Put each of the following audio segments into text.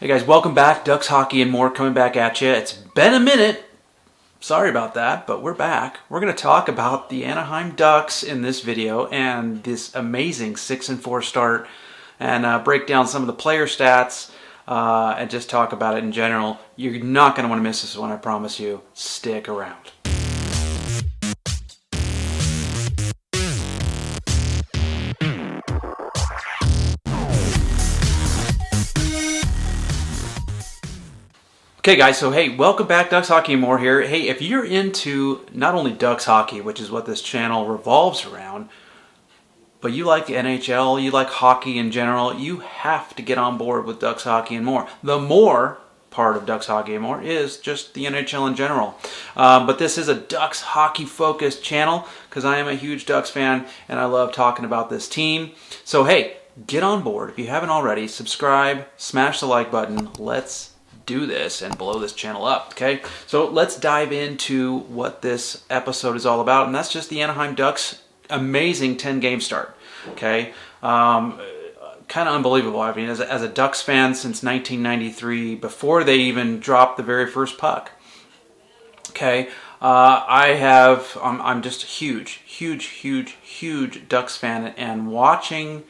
Hey guys, welcome back. Ducks Hockey and More coming back at you. It's been a minute. Sorry about that, but we're back. We're going to talk about the Anaheim Ducks in this video and this amazing 6-4 start and break down some of the player stats and just talk about it in general. You're not going to want to miss this one, I promise you. Stick around. Okay guys, so hey, welcome back. Ducks Hockey and More here. Hey, if you're into not only Ducks Hockey, which is what this channel revolves around, but you like the NHL, you like hockey in general, you have to get on board with Ducks Hockey and More. The more part of Ducks Hockey and More is just the NHL in general. But this is a Ducks Hockey focused channel because I am a huge Ducks fan and I love talking about this team. So hey, get on board. If you haven't already, subscribe, smash the like button. Let's do this and blow this channel up, okay? So let's dive into what this episode is all about, and that's just the Anaheim Ducks' amazing 10-game start, okay? Kind of unbelievable. I mean, as a Ducks fan since 1993, before they even dropped the very first puck, okay? I'm just a huge Ducks fan, and watching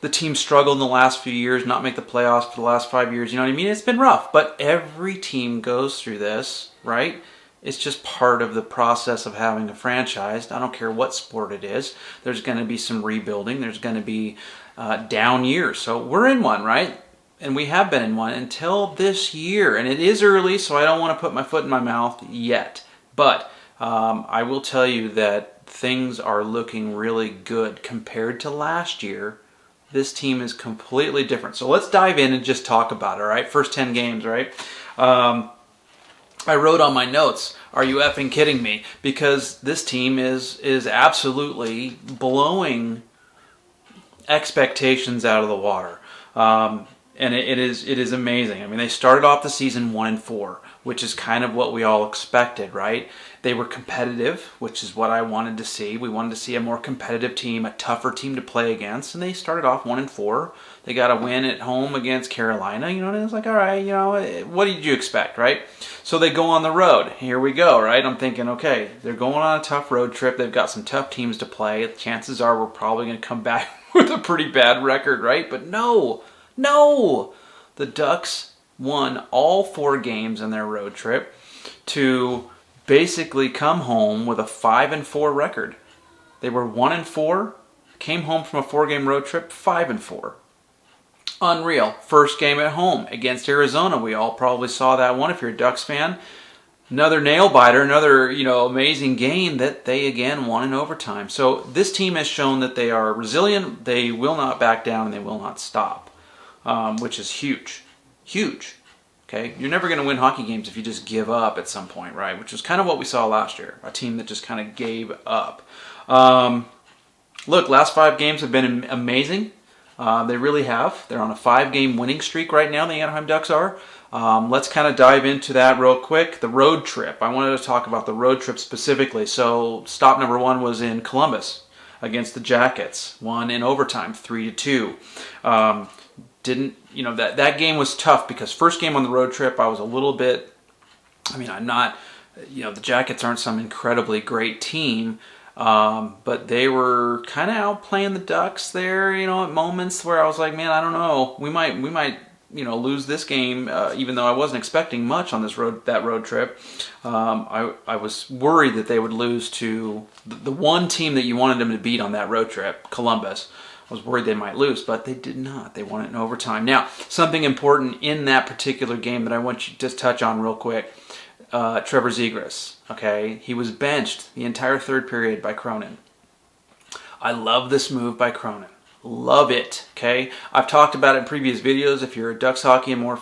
the team struggled in the last few years, not make the playoffs for the last 5 years. You know what I mean? It's been rough, but every team goes through this, right? It's just part of the process of having a franchise. I don't care what sport it is. There's going to be some rebuilding. There's going to be down years. So we're in one, right? And we have been in one until this year. And it is early, so I don't want to put my foot in my mouth yet. But I will tell you that things are looking really good compared to last year. This team is completely different. So let's dive in and just talk about it, all right? First 10 games, right? I wrote on my notes, are you effing kidding me? Because this team is absolutely blowing expectations out of the water. And it is amazing. I mean, they started off the season 1-4, which is kind of what we all expected, right? They were competitive, which is what I wanted to see. We wanted to see a more competitive team, a tougher team to play against, and they started off 1-4. They got a win at home against Carolina, you know, and it was like, all right, you know, what did you expect, right? So they go on the road. Here we go, right? I'm thinking, okay, they're going on a tough road trip. They've got some tough teams to play. Chances are we're probably going to come back with a pretty bad record, right? But no, the Ducks won all 4 games in their road trip to basically come home with a 5-4 record. They were 1-4, came home from a 4-game road trip, 5-4. Unreal. First game at home against Arizona. We all probably saw that one if you're a Ducks fan. Another nail biter, another, amazing game that they again won in overtime. So this team has shown that they are resilient, they will not back down, and they will not stop, which is huge. Huge. Okay, you're never going to win hockey games if you just give up at some point, right? Which was kind of what we saw last year, a team that just kind of gave up. Look, last 5 games have been amazing. They really have. They're on a 5-game winning streak right now, the Anaheim Ducks are. Let's kind of dive into that real quick. The road trip. I wanted to talk about the road trip specifically. So stop number 1 was in Columbus against the Jackets. Won in overtime, 3-2. That game was tough because first game on the road trip, I was a little bit, I'm not, the Jackets aren't some incredibly great team, but they were kind of outplaying the Ducks there, at moments where I was like, man, I don't know, we might, lose this game, even though I wasn't expecting much on that road trip. I was worried that they would lose to the one team that you wanted them to beat on that road trip, Columbus. I was worried they might lose, but they did not. They won it in overtime. Now, something important in that particular game that I want you to just touch on real quick, Trevor Zegras, okay? He was benched the entire third period by Cronin. I love this move by Cronin. Love it, okay? I've talked about it in previous videos. If you're a Ducks Hockey and More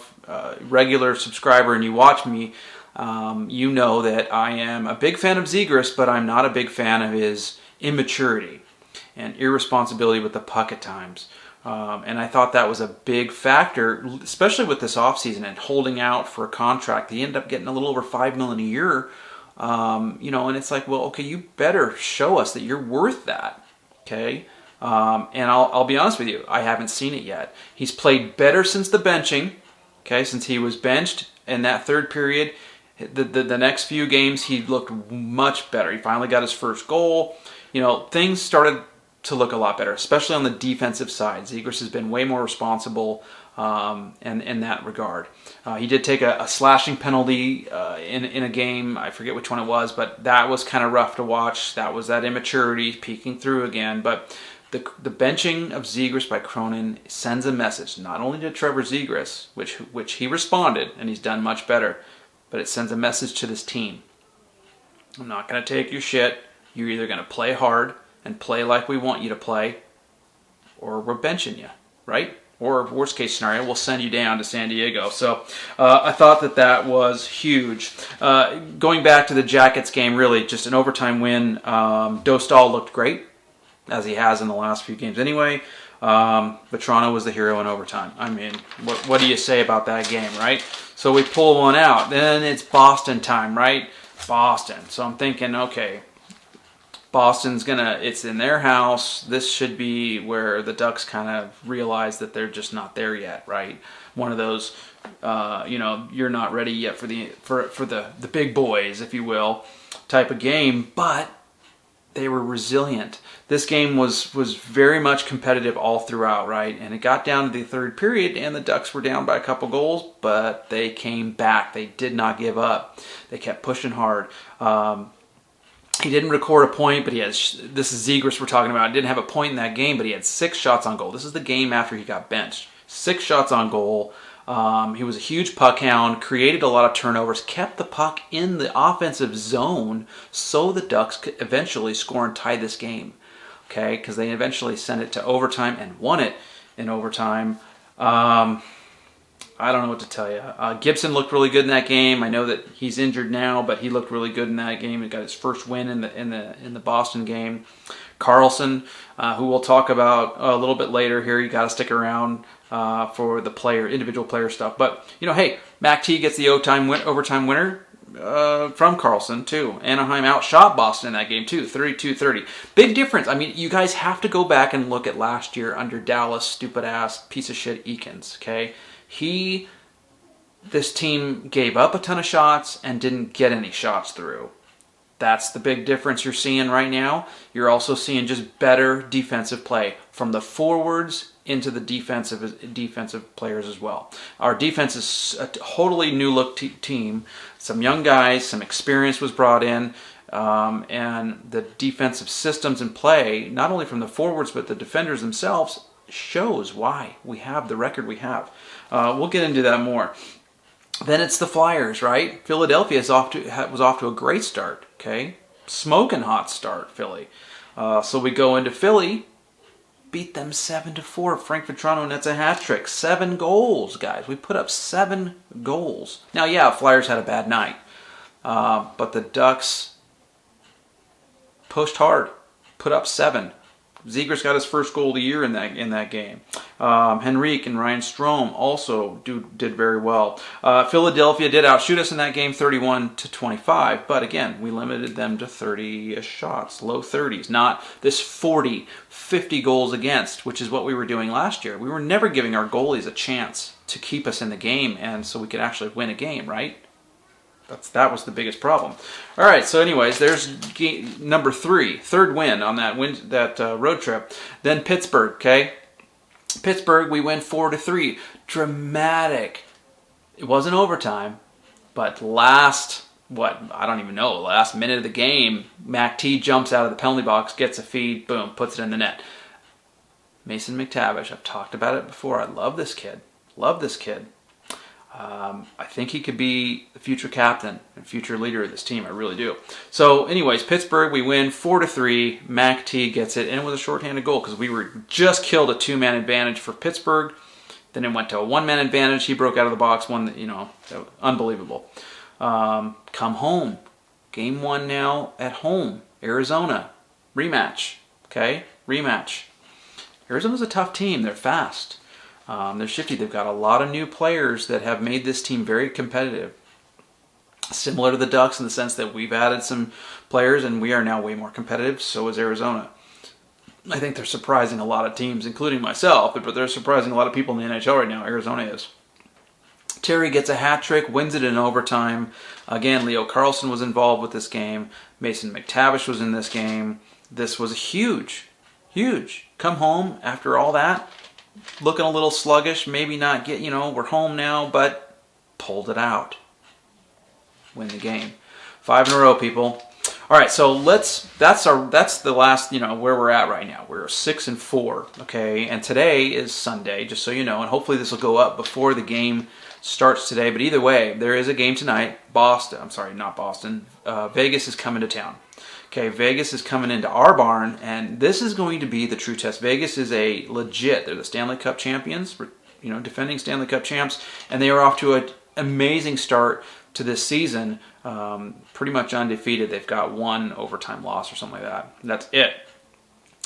regular subscriber and you watch me, you know that I am a big fan of Zegras, but I'm not a big fan of his immaturity and irresponsibility with the puck at times. And I thought that was a big factor, especially with this offseason and holding out for a contract. They ended up getting a little over $5 million a year, and it's like, well, okay, you better show us that you're worth that, okay? And I'll be honest with you, I haven't seen it yet. He's played better since the benching, Okay, since he was benched in that third period, the next few games he looked much better. He finally got his first goal. Things started to look a lot better, especially on the defensive side. Zegras has been way more responsible in that regard. He did take a slashing penalty in a game. I forget which one it was, but that was kind of rough to watch. That was that immaturity peeking through again. But the benching of Zegras by Cronin sends a message, not only to Trevor Zegras, which he responded, and he's done much better, but it sends a message to this team. I'm not going to take your shit. You're either going to play hard and play like we want you to play, or we're benching you, right? Or worst case scenario, we'll send you down to San Diego. So I thought that was huge. Going back to the Jackets game, really just an overtime win. Dostal looked great, as he has in the last few games anyway. Vatrano was the hero in overtime. I mean, what do you say about that game, right? So we pull one out. Then it's Boston time, right? Boston. So I'm thinking, okay, Boston's it's in their house. This should be where the Ducks kind of realize that they're just not there yet, right? One of those, you're not ready yet for the big boys, if you will, type of game. But they were resilient. This game was very much competitive all throughout, right? And it got down to the third period, and the Ducks were down by a couple goals, but they came back. They did not give up. They kept pushing hard. He didn't record a point, but this is Zegras we're talking about. He didn't have a point in that game, but he had 6 shots on goal. This is the game after he got benched. 6 shots on goal. He was a huge puck hound, created a lot of turnovers, kept the puck in the offensive zone so the Ducks could eventually score and tie this game. Okay, because they eventually sent it to overtime and won it in overtime. I don't know what to tell you. Gibson looked really good in that game. I know that he's injured now, but he looked really good in that game. He got his first win in the Boston game. Carlson, who we'll talk about a little bit later here, you got to stick around for the individual player stuff. But hey, Mac T gets the overtime winner from Carlson too. Anaheim outshot Boston in that game too, 32-30. Big difference. I mean, you guys have to go back and look at last year under Dallas stupid ass piece of shit Eakins. Okay. This team gave up a ton of shots and didn't get any shots through. That's the big difference you're seeing right now. You're also seeing just better defensive play from the forwards into the defensive players as well. Our defense is a totally new look team. Some young guys, some experience was brought in, and the defensive systems and play, not only from the forwards but the defenders themselves, shows why we have the record we have. We'll get into that more. Then it's the Flyers, right? Philadelphia was off to a great start. Okay, smoking hot start, Philly. So we go into Philly, beat them 7-4. Frank Vatrano nets a hat trick. 7 goals, guys. We put up 7 goals. Now, yeah, Flyers had a bad night, but the Ducks pushed hard, put up 7. Zegras got his first goal of the year in that game. Henrique and Ryan Strome also did very well. Philadelphia did outshoot us in that game 31-25, but again, we limited them to 30 shots, low 30s, not this 40, 50 goals against, which is what we were doing last year. We were never giving our goalies a chance to keep us in the game and so we could actually win a game, right? That was the biggest problem. All right, so anyways, there's number 3, third win on that road trip. Then Pittsburgh, okay? Pittsburgh, we win 4-3. Dramatic. It wasn't overtime, but last minute of the game, Mac T jumps out of the penalty box, gets a feed, boom, puts it in the net. Mason McTavish, I've talked about it before. I love this kid. I think he could be the future captain and future leader of this team. I really do. So anyways, Pittsburgh, we win 4-3. Mac T gets it, and it was a shorthanded goal because we were just killed a 2-man advantage for Pittsburgh. Then it went to a 1-man advantage. He broke out of the box. Unbelievable. Come home. Game 1 now at home. Arizona. Rematch. Okay? Rematch. Arizona's a tough team. They're fast. They're shifty. They've got a lot of new players that have made this team very competitive. Similar to the Ducks in the sense that we've added some players and we are now way more competitive. So is Arizona. I think they're surprising a lot of teams, including myself, but they're surprising a lot of people in the NHL right now. Arizona is. Terry gets a hat trick, wins it in overtime. Again, Leo Carlson was involved with this game. Mason McTavish was in this game. This was huge, huge. Come home after all that, looking a little sluggish, maybe not get, we're home now, but pulled it out. Win the game. 5 in a row, people. All right, so that's the last, where we're at right now. We're 6-4, okay? And today is Sunday, just so you know, and hopefully this will go up before the game starts today. But either way, there is a game tonight. Vegas is coming to town. Okay, Vegas is coming into our barn, and this is going to be the true test. Vegas is they're the Stanley Cup champions, defending Stanley Cup champs, and they are off to an amazing start to this season, pretty much undefeated. They've got one overtime loss or something like that. That's it.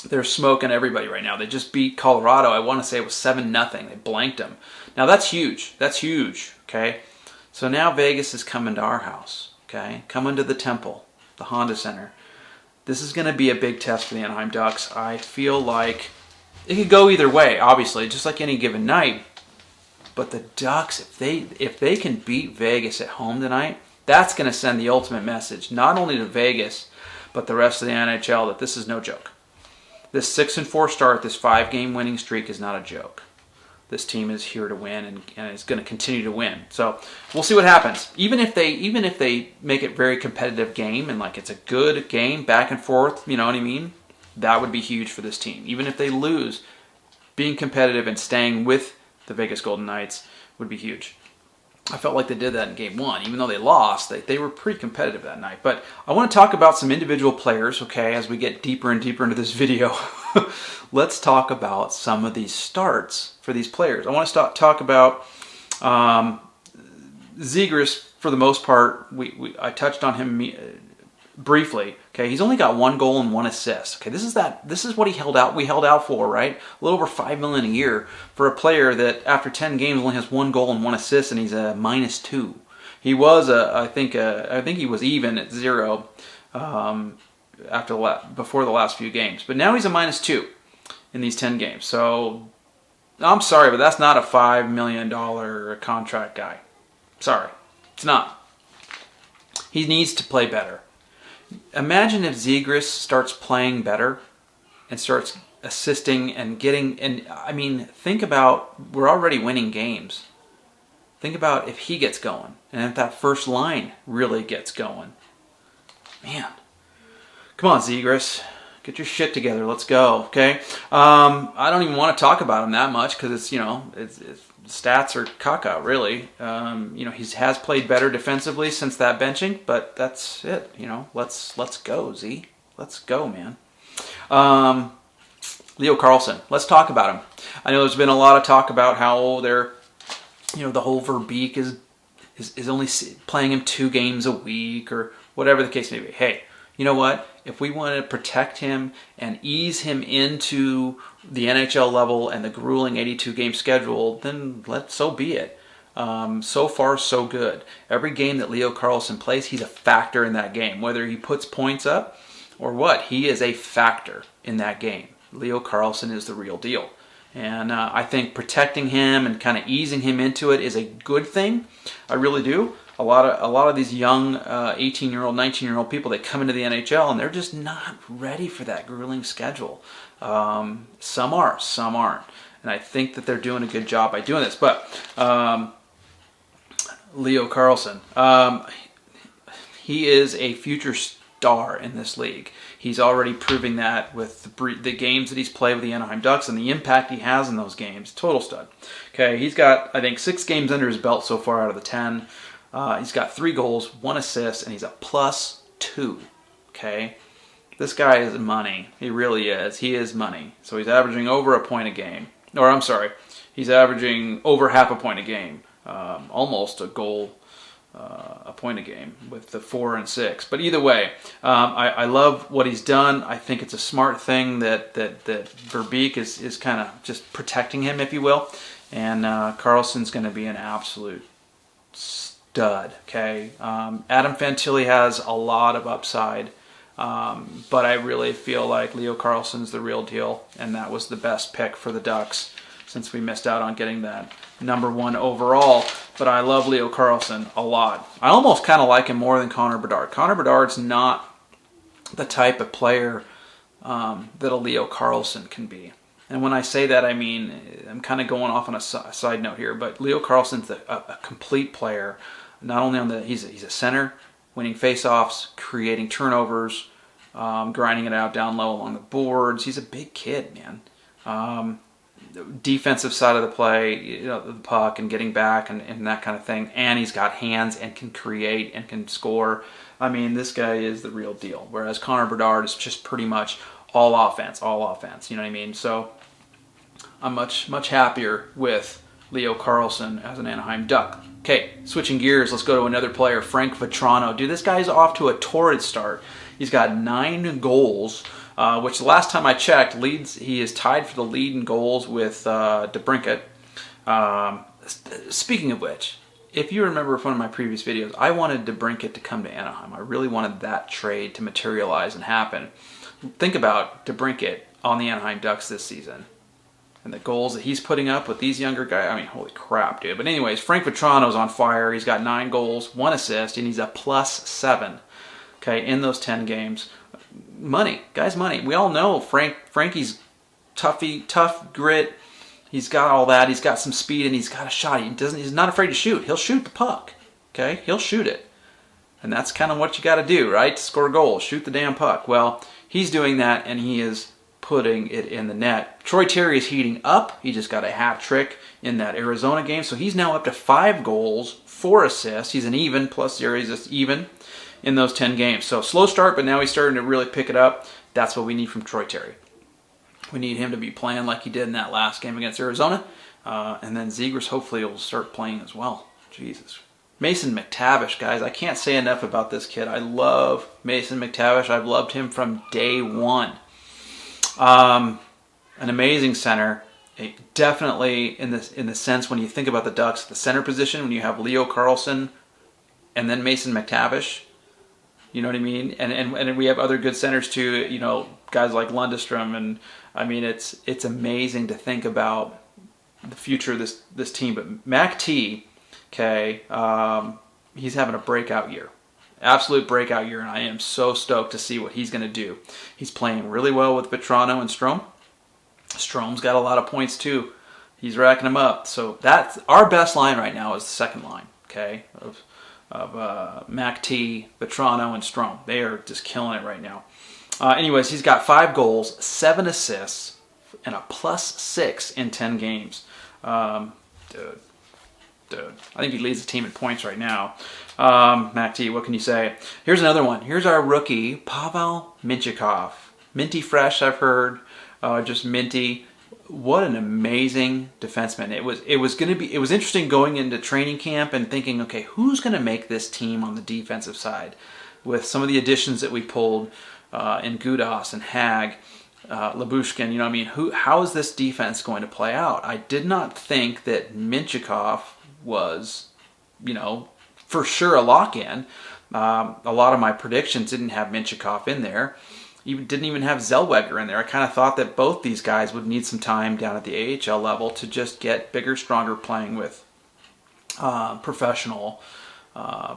They're smoking everybody right now. They just beat Colorado. I want to say it was 7-0. They blanked them. Now that's huge. That's huge. Okay, so now Vegas is coming to our house. Okay, coming to the Temple, the Honda Center. This is going to be a big test for the Anaheim Ducks. I feel like it could go either way, obviously, just like any given night. But the Ducks, if they can beat Vegas at home tonight, that's going to send the ultimate message, not only to Vegas, but the rest of the NHL, that this is no joke. This 6-4 start, this 5-game winning streak is not a joke. This team is here to win and is going to continue to win. So we'll see what happens. Even if they make it very competitive game and like it's a good game back and forth, you know what I mean? That would be huge for this team. Even if they lose, being competitive and staying with the Vegas Golden Knights would be huge. I felt like they did that in Game 1. Even though they lost, they were pretty competitive that night. But I want to talk about some individual players, okay, as we get deeper and deeper into this video. Let's talk about some of these starts for these players. I want to talk about Zegras for the most part. I touched on him briefly. Okay, he's only got 1 goal and 1 assist. Okay, this is what we held out for, right? A little over $5 million a year for a player that after 10 games only has 1 goal and 1 assist, and he's a -2. He was I think he was even at 0 before the last few games, but now he's a -2 in these 10 games. So I'm sorry, but that's not a $5 million contract guy. Sorry, it's not. He needs to play better. Imagine if Zegras starts playing better and starts assisting and getting, think about, we're already winning games. Think about if he gets going and if that first line really gets going. Man, come on, Zegras. Get your shit together. Let's go, okay? I don't even want to talk about him that much because it's stats are caca, really. He has played better defensively since that benching, but that's it. Let's go, Z. Let's go, man. Leo Carlson. Let's talk about him. I know there's been a lot of talk about how they're, the whole Verbeek is only playing him 2 games a week or whatever the case may be. Hey, you know what? If we want to protect him and ease him into the NHL level and the grueling 82-game schedule, then so be it. So far, so good. Every game that Leo Carlson plays, he's a factor in that game. Whether he puts points up or what, he is a factor in that game. Leo Carlson is the real deal. And I think protecting him and kind of easing him into it is a good thing. I really do. A lot of these young 18-year-old, 19-year-old people that come into the NHL and they're just not ready for that grueling schedule. Some are, some aren't. And I think that they're doing a good job by doing this. But Leo Carlson, he is a future star in this league. He's already proving that with the games that he's played with the Anaheim Ducks and the impact he has in those games. Total stud. Okay, he's got, I think, 6 games under his belt so far out of the 10. He's got 3 goals, 1 assist, and he's a +2. Okay? This guy is money. He really is. He is money. So he's averaging over a point a game. Or, I'm sorry, he's averaging over half a point a game. Almost a goal a point a game with the 4 and 6. But either way, I love what he's done. I think it's a smart thing that Verbeek is kind of just protecting him, if you will. And Carlson's going to be an absolute stud, okay? Adam Fantilli has a lot of upside, but I really feel like Leo Carlson's the real deal, and that was the best pick for the Ducks. since we missed out on getting that #1 overall. But I love Leo Carlson a lot. I almost kind of like him more than Connor Bedard. Connor Bedard's not the type of player that a Leo Carlson can be. And when I say that, I mean, I'm kind of going off on a side note here, but Leo Carlson's a complete player. Not only on he's a center, winning faceoffs, creating turnovers, grinding it out down low along the boards. He's a big kid, man. Defensive side of the play, the puck and getting back and that kind of thing. And he's got hands and can create and can score. I mean, this guy is the real deal. Whereas Connor Bedard is just pretty much all offense. You know what I mean? So I'm much happier with Leo Carlson as an Anaheim Duck. Okay, switching gears, let's go to another player, Frank Vatrano. Dude, this guy's off to a torrid start. He's got 9 goals, which the last time I checked, he is tied for the lead in goals with DeBrincat. Speaking of which, if you remember from one of my previous videos, I wanted DeBrincat to come to Anaheim. I really wanted that trade to materialize and happen. Think about DeBrincat on the Anaheim Ducks this season. And the goals that he's putting up with these younger guys, I mean, holy crap, dude. But anyways, Frank Vatrano's on fire. He's got 9 goals, 1 assist, and he's a +7, okay, in those 10 games. Money, guys, money. We all know Frankie's tough grit. He's got all that. He's got some speed, and he's got a shot. He's not afraid to shoot. He'll shoot the puck, okay? He'll shoot it. And that's kind of what you got to do, right? To score goals, shoot the damn puck. Well, he's doing that, and he is putting it in the net. Troy Terry is heating up. He just got a hat trick in that Arizona game. So he's now up to 5 goals, 4 assists. He's an even, +0. He's just even in those 10 games. So slow start, but now he's starting to really pick it up. That's what we need from Troy Terry. We need him to be playing like he did in that last game against Arizona. And then Zegras hopefully will start playing as well. Jesus. Mason McTavish, guys. I can't say enough about this kid. I love Mason McTavish. I've loved him from day one. An amazing center, definitely in the sense when you think about the Ducks, the center position, when you have Leo Carlson and then Mason McTavish, you know what I mean? And we have other good centers too, you know, guys like Lundestrom, and I mean it's amazing to think about the future of this team. But Mac T, okay, he's having a breakout year. Absolute breakout year, and I am so stoked to see what he's going to do. He's playing really well with Vatrano and Strome. Strome's got a lot of points too. He's racking them up. So that's our best line right now is the second line, okay, of Mac T, Vatrano, and Strome. They are just killing it right now. Anyways, he's got 5 goals, 7 assists, and a +6 in 10 games. Dude, I think he leads the team in points right now. Mac T, what can you say? Here's another one. Here's our rookie, Pavel Mimikov. Minty fresh, I've heard. Just minty. What an amazing defenseman. It was interesting going into training camp and thinking, okay, who's going to make this team on the defensive side? With some of the additions that we pulled in Gudas and Hag, Labushkin, you know what I mean? How is this defense going to play out? I did not think that Mimikov was, you know, for sure a lock-in. A lot of my predictions didn't have Mimikov in there. Didn't even have Zellweger in there. I kind of thought that both these guys would need some time down at the AHL level to just get bigger, stronger, playing with professional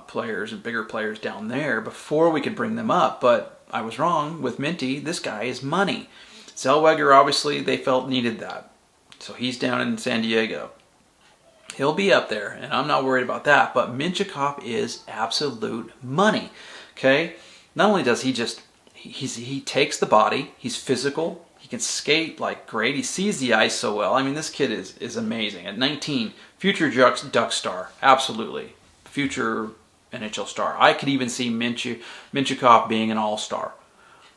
players and bigger players down there before we could bring them up. But I was wrong with Minty. This guy is money. Zellweger, obviously, they felt needed that. So he's down in San Diego. He'll be up there, and I'm not worried about that. But Mimikov is absolute money. Okay? Not only does he just... He takes the body. He's physical. He can skate like great. He sees the ice so well. I mean, this kid is amazing. At 19, future Duck star. Absolutely. Future NHL star. I could even see Mimikov being an all-star.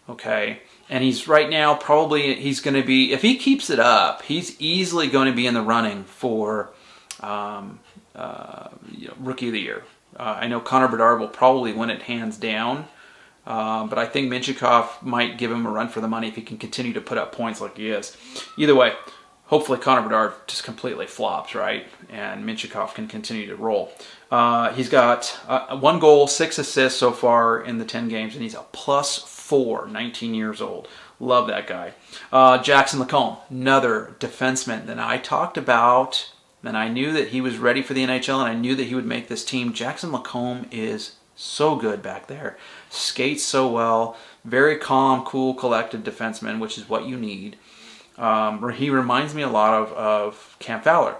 Okay? And he's right now he's going to be, if he keeps it up, he's easily going to be in the running for Rookie of the Year. I know Connor Bedard will probably win it hands down. But I think Mimikov might give him a run for the money if he can continue to put up points like he is. Either way, hopefully Connor Bedard just completely flops, right? And Mimikov can continue to roll. He's got 1 goal, 6 assists so far in the 10 games, and he's a +4, 19 years old. Love that guy. Jackson Lacombe, another defenseman that I talked about, and I knew that he was ready for the NHL, and I knew that he would make this team. Jackson Lacombe is so good back there. Skates so well. Very calm, cool, collected defenseman, which is what you need. He reminds me a lot of Cam Fowler.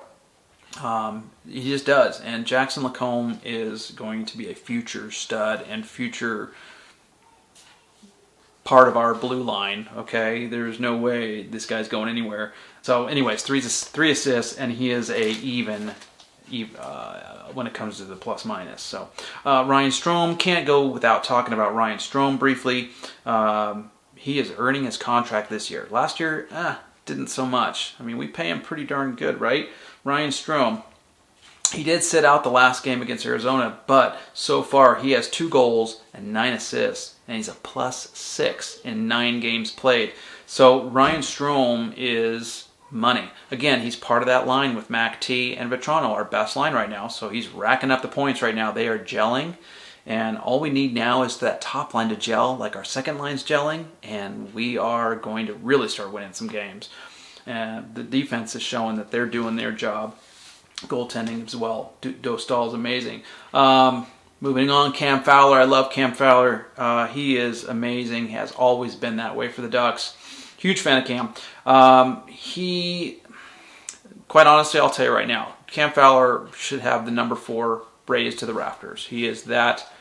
He just does. And Jackson Lacombe is going to be a future stud and future part of our blue line, okay? There's no way this guy's going anywhere. So anyways, three assists, and he is a even when it comes to the plus minus. So Ryan Strome, can't go without talking about Ryan Strome briefly. He is earning his contract this year. Last year, didn't so much. I mean, we pay him pretty darn good, right? Ryan Strome, he did sit out the last game against Arizona, but so far he has 2 goals and 9 assists, and he's a +6 in 9 games played. So Ryan Strome is money. Again, he's part of that line with Mac T and Vatrano, our best line right now. So he's racking up the points right now. They are gelling, and all we need now is that top line to gel, like our second line's gelling, and we are going to really start winning some games. And the defense is showing that they're doing their job. Goaltending as well. Dostal is amazing. Moving on, Cam Fowler. I love Cam Fowler. He is amazing. He has always been that way for the Ducks. Huge fan of Cam. Quite honestly, I'll tell you right now, Cam Fowler should have the number 4 raised to the rafters. He is that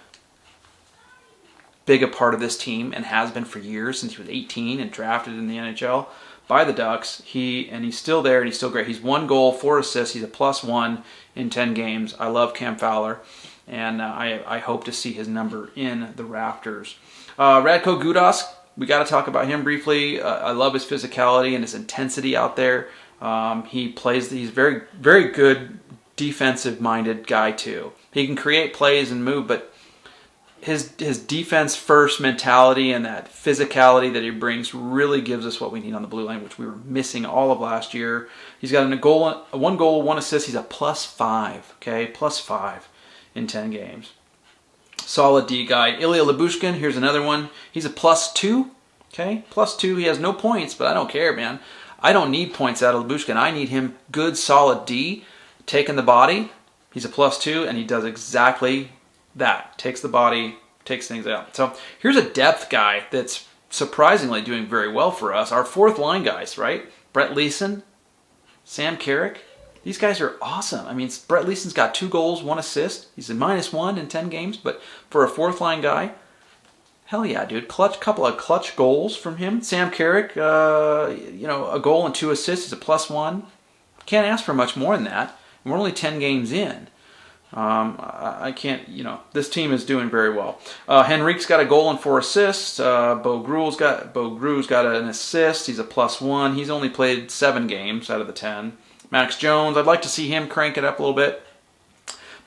big a part of this team and has been for years, since he was 18 and drafted in the NHL by the Ducks. He's still there, and he's still great. He's 1 goal, 4 assists. He's a +1 in 10 games. I love Cam Fowler, and I hope to see his number in the rafters. Radko Gudas, we got to talk about him briefly. I love his physicality and his intensity out there. He's very, very good defensive-minded guy too. He can create plays and move, but his defense-first mentality and that physicality that he brings really gives us what we need on the blue line, which we were missing all of last year. He's got 1 goal, 1 assist. He's a +5, okay? +5 in 10 games. Solid D guy. Ilya Lyubushkin, here's another one. He's a +2, okay? +2. He has no points, but I don't care, man. I don't need points out of Lyubushkin. I need him good, solid D, taking the body. He's a +2, and he does exactly that. Takes the body, takes things out. So here's a depth guy that's surprisingly doing very well for us. Our 4th line guys, right? Brett Leeson, Sam Carrick. These guys are awesome. I mean, Brett Leeson's got 2 goals, 1 assist. He's a -1 in 10 games, but for a 4th line guy, hell yeah, dude. Couple of clutch goals from him. Sam Carrick, a goal and 2 assists is a +1. Can't ask for much more than that. And we're only 10 games in. I can't, this team is doing very well. Henrique's got a goal and 4 assists. Bo Gru's got an assist. He's a +1. He's only played 7 games out of the 10. Max Jones, I'd like to see him crank it up a little bit,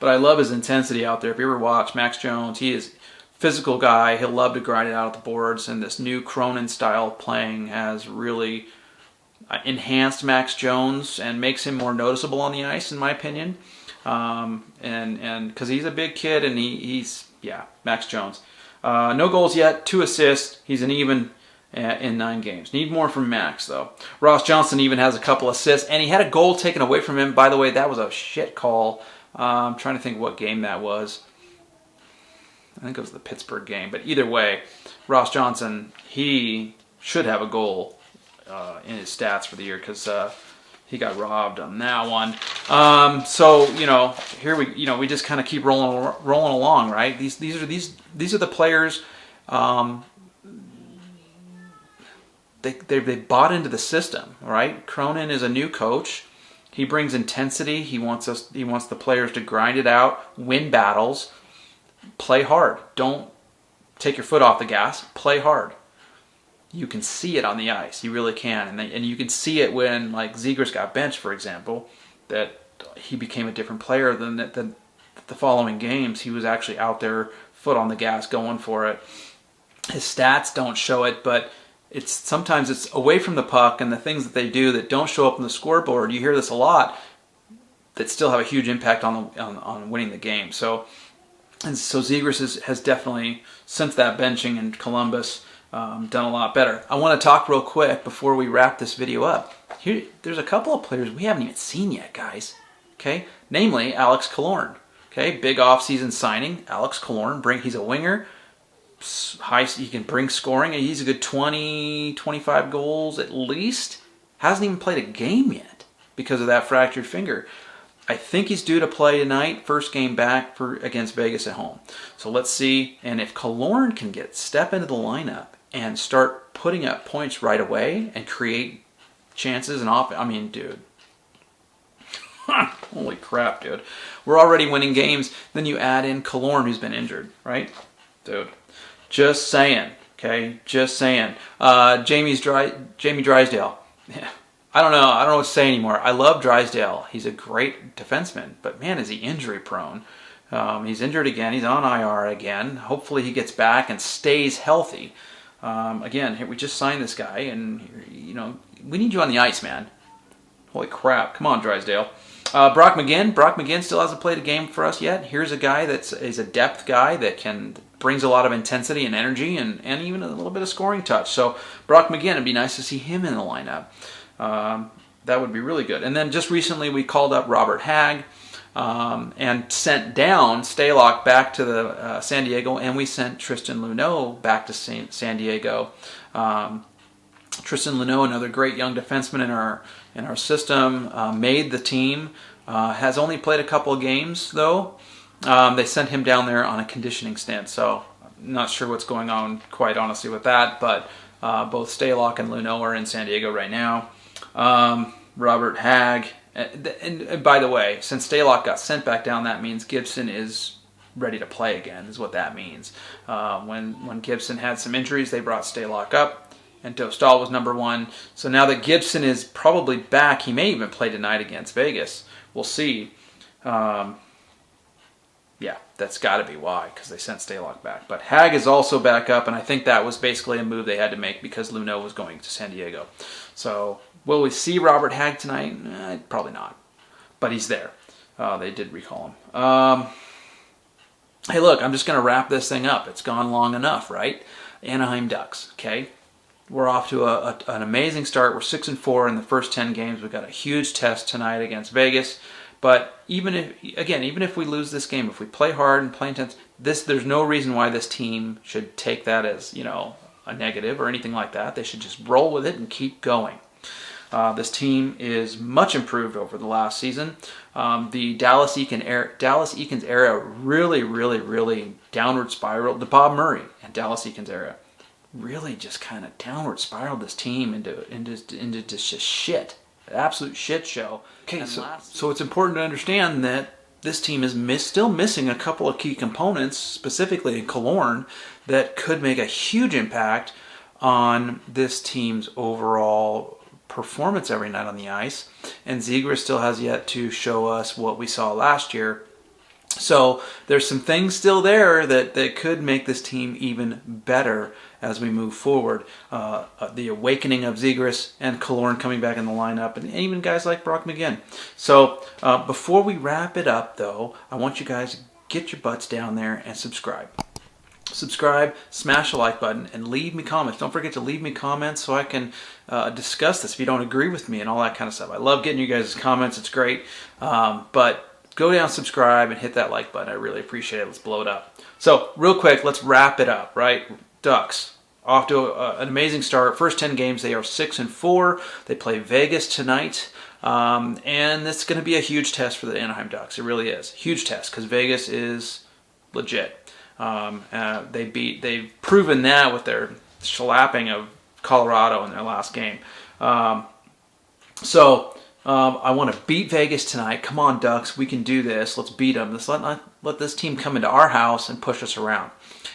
but I love his intensity out there. If you ever watch Max Jones, he is a physical guy. He'll love to grind it out at the boards, and this new Cronin style of playing has really enhanced Max Jones and makes him more noticeable on the ice, in my opinion. And because he's a big kid, and he's Max Jones. No goals yet, 2 assists. He's an even in 9 games. Need more from Max, though. Ross Johnston even has a couple assists, and he had a goal taken away from him. By the way, that was a shit call. I'm trying to think what game that was. I think it was the Pittsburgh game. But either way, Ross Johnston, he should have a goal in his stats for the year, because he got robbed on that one. So here we just kind of keep rolling along, right? These are the players. They bought into the system, right? Cronin is a new coach. He brings intensity. He wants the players to grind it out, win battles, play hard. Don't take your foot off the gas. Play hard. You can see it on the ice. You really can, and you can see it when, like, Zegras got benched, for example, that he became a different player than the following games. He was actually out there, foot on the gas, going for it. His stats don't show it, but sometimes it's away from the puck and the things that they do that don't show up on the scoreboard. You hear this a lot, that still have a huge impact on winning the game. So Zegras has definitely, since that benching in Columbus, done a lot better. I want to talk real quick before we wrap this video up. Here, there's a couple of players we haven't even seen yet, guys. Okay, namely Alex Killorn. Okay, big offseason signing. Alex Killorn, he's a winger. He can bring scoring. He's a good 20, 25 goals at least. Hasn't even played a game yet because of that fractured finger. I think he's due to play tonight, first game back against Vegas at home. So let's see. And if Killorn can step into the lineup and start putting up points right away and create chances and I mean, dude. Holy crap, dude. We're already winning games. Then you add in Killorn, who's been injured, right? Dude. Just saying, okay? Just saying. Jamie Drysdale. Yeah. I don't know what to say anymore. I love Drysdale. He's a great defenseman, but man, is he injury prone. He's injured again. He's on IR again. Hopefully he gets back and stays healthy. Again, we just signed this guy, and we need you on the ice, man. Holy crap. Come on, Drysdale. Brock McGinn still hasn't played a game for us yet. Here's a guy is a depth guy that brings a lot of intensity and energy and even a little bit of scoring touch. So Brock McGinn, it'd be nice to see him in the lineup. That would be really good. And then just recently we called up Robert Hagg and sent down Stalock back to the San Diego, and we sent Tristan Luneau back to San Diego. Tristan Luneau, another great young defenseman in our system, made the team. Has only played a couple of games though. They sent him down there on a conditioning stint, so I'm not sure what's going on quite honestly with that. But both Stalock and Luneau are in San Diego right now. Robert Hagg, and by the way, since Stalock got sent back down, that means Gibson is ready to play again, is what that means. When Gibson had some injuries, they brought Stalock up, and Dostal was number one. So now that Gibson is probably back, he may even play tonight against Vegas. We'll see. Yeah, that's got to be why, because they sent Stalock back. But Hagg is also back up, and I think that was basically a move they had to make because Luneau was going to San Diego. So will we see Robert Hagg tonight? Probably not, but he's there. They did recall him. Hey, look, I'm just going to wrap this thing up. It's gone long enough, right? Anaheim Ducks, okay? We're off to an amazing start. We're 6-4 in the first 10 games. We've got a huge test tonight against Vegas. But even if we lose this game, if we play hard and play intense, there's no reason why this team should take that as a negative or anything like that. They should just roll with it and keep going. This team is much improved over the last season. The Dallas Eakins era really downward spiraled. The Bob Murray and Dallas Eakins era really just kind of downward spiraled this team into just shit. Absolute shit show. Okay, so it's important to understand that this team is still missing a couple of key components, specifically in Killorn, that could make a huge impact on this team's overall performance every night on the ice. And Zegras still has yet to show us what we saw last year. So there's some things still there that could make this team even better as we move forward. The awakening of Zegras and Killorn coming back in the lineup, and even guys like Brock McGinn. So before we wrap it up, though, I want you guys to get your butts down there and subscribe. Subscribe, smash the like button, and leave me comments. Don't forget to leave me comments so I can discuss this if you don't agree with me and all that kind of stuff. I love getting you guys' comments. It's great. But go down, subscribe, and hit that like button. I really appreciate it. Let's blow it up. So, real quick, let's wrap it up, right? Ducks, off to an amazing start. First 10 games, they are 6-4. They play Vegas tonight. And it's going to be a huge test for the Anaheim Ducks. It really is. Huge test, because Vegas is legit. They've proven that with their shellapping of Colorado in their last game. I want to beat Vegas tonight. Come on, Ducks. We can do this. Let's beat them. Let's let this team come into our house and push us around.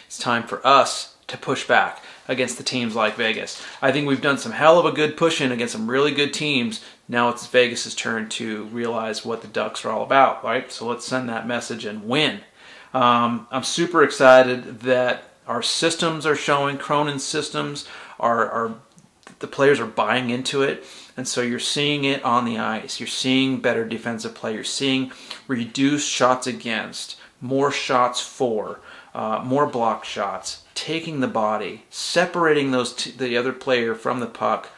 It's time for us to push back against the teams like Vegas. I think we've done some hell of a good pushing against some really good teams. Now it's Vegas' turn to realize what the Ducks are all about, right? So let's send that message and win. I'm super excited that our systems are showing. Cronin's systems are the players are buying into it. And so you're seeing it on the ice. You're seeing better defensive play. You're seeing reduced shots against, more shots for, more block shots, taking the body, separating the other player from the puck.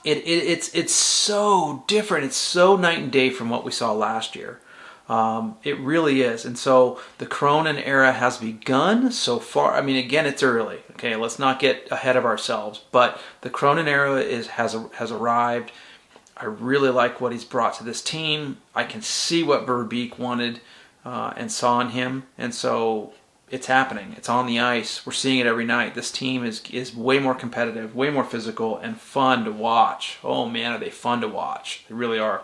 It's so different. It's so night and day from what we saw last year. It really is. And so the Cronin era has begun so far. I mean, again, it's early. Okay, let's not get ahead of ourselves. But the Cronin era has arrived. I really like what he's brought to this team. I can see what Verbeek wanted and saw in him. And so it's happening. It's on the ice. We're seeing it every night. This team is way more competitive, way more physical, and fun to watch. Oh, man, are they fun to watch. They really are.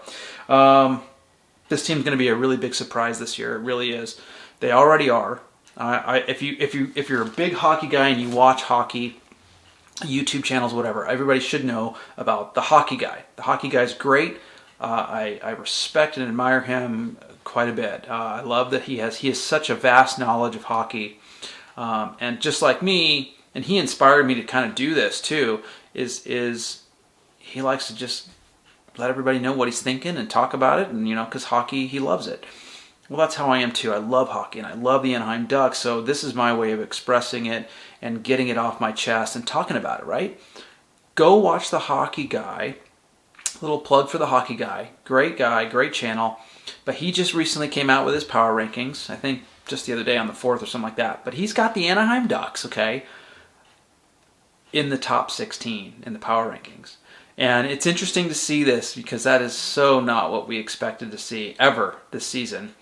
This team's going to be a really big surprise this year. It really is. They already are. If you're a big hockey guy and you watch hockey, YouTube channels, whatever, everybody should know about the hockey guy. The hockey guy's great. I respect and admire him quite a bit. I love that he has such a vast knowledge of hockey, and just like me, and he inspired me to kind of do this too. Is he likes to just let everybody know what he's thinking and talk about it, and because hockey, he loves it. Well, that's how I am too. I love hockey and I love the Anaheim Ducks, so this is my way of expressing it and getting it off my chest and talking about it, right? Go watch the hockey guy. Little plug for the hockey guy. Great guy, great channel. But he just recently came out with his power rankings, I think just the other day on the 4th or something like that. But he's got the Anaheim Ducks, okay, in the top 16 in the power rankings. And it's interesting to see this because that is so not what we expected to see ever this season.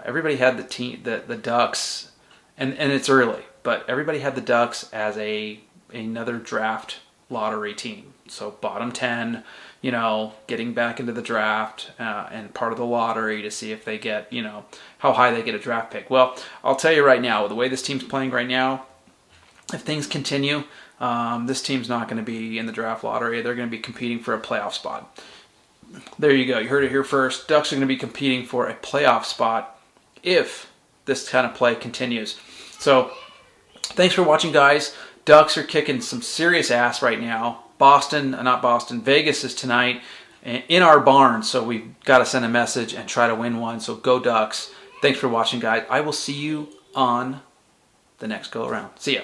Everybody had the Ducks, and it's early, but everybody had the Ducks as another draft lottery team. So bottom 10, getting back into the draft and part of the lottery to see if they get, how high they get a draft pick. Well, I'll tell you right now, the way this team's playing right now, if things continue, this team's not going to be in the draft lottery. They're going to be competing for a playoff spot. There you go. You heard it here first. Ducks are going to be competing for a playoff spot if this kind of play continues. So, thanks for watching, guys. Ducks are kicking some serious ass right now. Vegas is tonight in our barn, so we've got to send a message and try to win one. So go Ducks. Thanks for watching, guys. I will see you on the next go around. See ya.